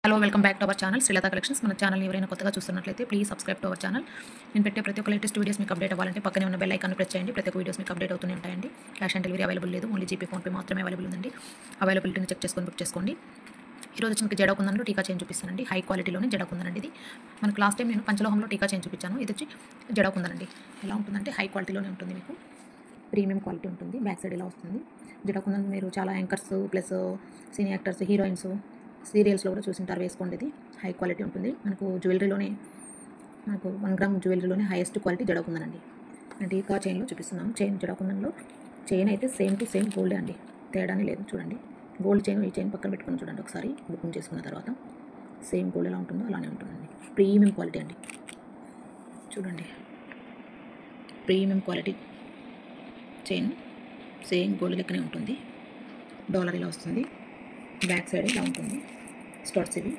Hello, welcome back to our channel Srilatha collections. మన channel ఎవరైనా కొత్తగా చూస్తున్నట్లయితే please subscribe to our channel. నేను పెట్టే ప్రతి ఒక్క లేటెస్ట్ వీడియోస్ మీకు అప్డేట్ అవ్వాలంటే పక్కనే ఉన్న బెల్ ఐకాన్ ప్రెస్ చేయండి. ప్రతి ఒక్క వీడియోస్ మీకు అప్డేట్ అవుతూనే ఉంటాయండి. క్యాష్ ఆన్ డెలివరీ అవైలబుల్ లేదు, ఓన్లీ జీపే ఫోన్పే మాత్రమే అవైలబుల్ ఉందండి. అవైలబిలిటీని చెక్ చేసుకొని బుక్ చేసుకోండి. ఈరోజు వచ్చి మీకు జడకుందన్లో టీకా చైన్ చూపిస్తానండి. హై క్వాలిటీలోనే జడకుందనండి ఇది. మనకు లాస్ట్ టైం నేను పంచలోహంలో టీకా చైన్ చూపించాను. ఇది వచ్చి జడకుందనండి. ఎలా ఉంటుందంటే హై క్వాలిటీలోనే ఉంటుంది, మీకు ప్రీమియం క్వాలిటీ ఉంటుంది. బ్యాక్ సైడ్ ఇలా వస్తుంది. జడకుందన్ మీరు చాలా anchors plus cine actors, heroines, సీరియల్స్లో కూడా చూసింటారు. వేసుకోండి, ఇది హై క్వాలిటీ ఉంటుంది. మనకు జ్యువెలరీలోనే మనకు 1 గ్రామ్ జ్యువెలరీలోనే హైయెస్ట్ క్వాలిటీ జడకుందనండి. నేను టీకా చైన్లో చూపిస్తున్నాను. చైన్ జడకుందన్లో చైన్ అయితే సేమ్ టు సేమ్ గోల్డే అండి, తేడానే లేదు. చూడండి, గోల్డ్ చైన్ ఈ చైన్ పక్కన పెట్టుకుని చూడండి ఒకసారి. బుకింగ్ చేసుకున్న తర్వాత సేమ్ గోల్డ్ ఎలా ఉంటుందో అలానే ఉంటుందండి. ప్రీమియం క్వాలిటీ అండి. చూడండి, premium quality chain same gold లెక్కనే ఉంటుంది. డాలర్ ఇలా వస్తుంది. బ్యాక్ సైడ్ ఇలా ఉంటుంది. స్టార్ట్స్ ఇవి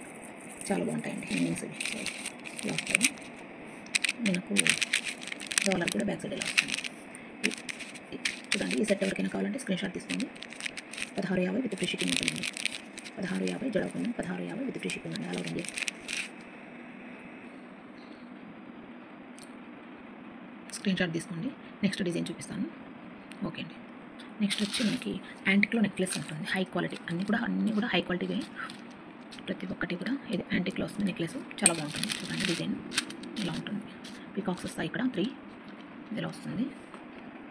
చాలా బాగుంటాయండి. హ్యాంగింగ్స్ ఇవి ఇలా వస్తాయి. మనకు డాలర్ కూడా బ్యాక్ సైడ్ ఇలా వస్తుంది. చూడండి, ఈ సెట్ ఎవరికైనా కావాలంటే స్క్రీన్ షాట్ తీసుకోండి. 1650 విత్ ఫ్రీ షిప్పింగ్ ఉంటుందండి. 1650 జడకుంది, 1650 విత్ ఫ్రీ షిప్పింగ్ అండి. All over India. Screen shot తీసుకోండి. నెక్స్ట్ డిజైన్ చూపిస్తాను. ఓకే అండి. నెక్స్ట్ వచ్చి మనకి యాంటిక్లో నెక్లెస్ ఉంటుంది. హై క్వాలిటీ అన్నీ కూడా హై క్వాలిటీవే. ప్రతి ఒక్కటి కూడా ఇది యాంటిక్లో వస్తుంది. నెక్లెస్ చాలా బాగుంటుంది. చూడండి, డిజైన్ ఇలా ఉంటుంది. పీకాక్స్ వస్తాయి ఇక్కడ 3. ఇలా వస్తుంది,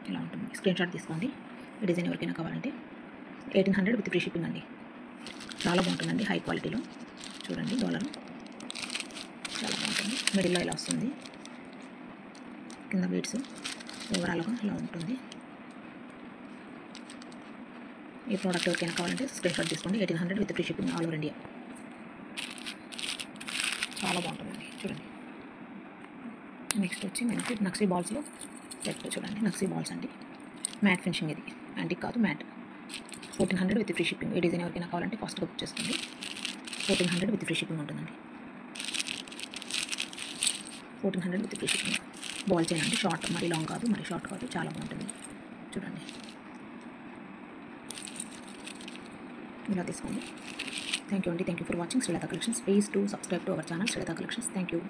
ఇలా ఉంటుంది. స్క్రీన్ షాట్ తీసుకోండి. ఈ డిజైన్ ఎవరికైనా కావాలంటే 1800 విత్ ఫ్రీ షిప్పింగ్ అండి. చాలా బాగుంటుందండి, హై క్వాలిటీలో. చూడండి, డాలర్ చాలా బాగుంటుంది. మిడిల్లో ఇలా వస్తుంది. కింద బీడ్స్ ఓవరాల్గా ఇలా ఉంటుంది. ఈ ప్రోడక్ట్ ఎవరికైనా కావాలంటే స్క్రీన్ షాట్ తీసుకోండి. 1800 with free shipping all over India. చాలా బాగుంటుందండి. చూడండి, నెక్స్ట్ వచ్చి మనకి నక్సీ బాల్స్లో సెట్. చూడండి, నక్సీ బాల్స్ అండి. మ్యాట్ ఫినిషింగ్, ఇది యాంటిక్ కాదు, మ్యాట్. 1400 with free shipping. ఈ డిజైన్ ఎవరికైనా కావాలంటే ఫాస్ట్గా బుక్ చేసుకోండి. 1400 విత్ ఫ్రీ షిప్పింగ్ ఉంటుందండి. 1400 with free shipping. Ball chain అండి. షార్ట్, మరి లాంగ్ కాదు, మరి షార్ట్ కాదు. చాలా బాగుంటుంది. చూడండి, ఇలా తీసుకోండి. థ్యాంక్ యూ అండి. Thank you for watching Srilatha collections. Please to subscribe to our channel Srilatha collections. Thank you.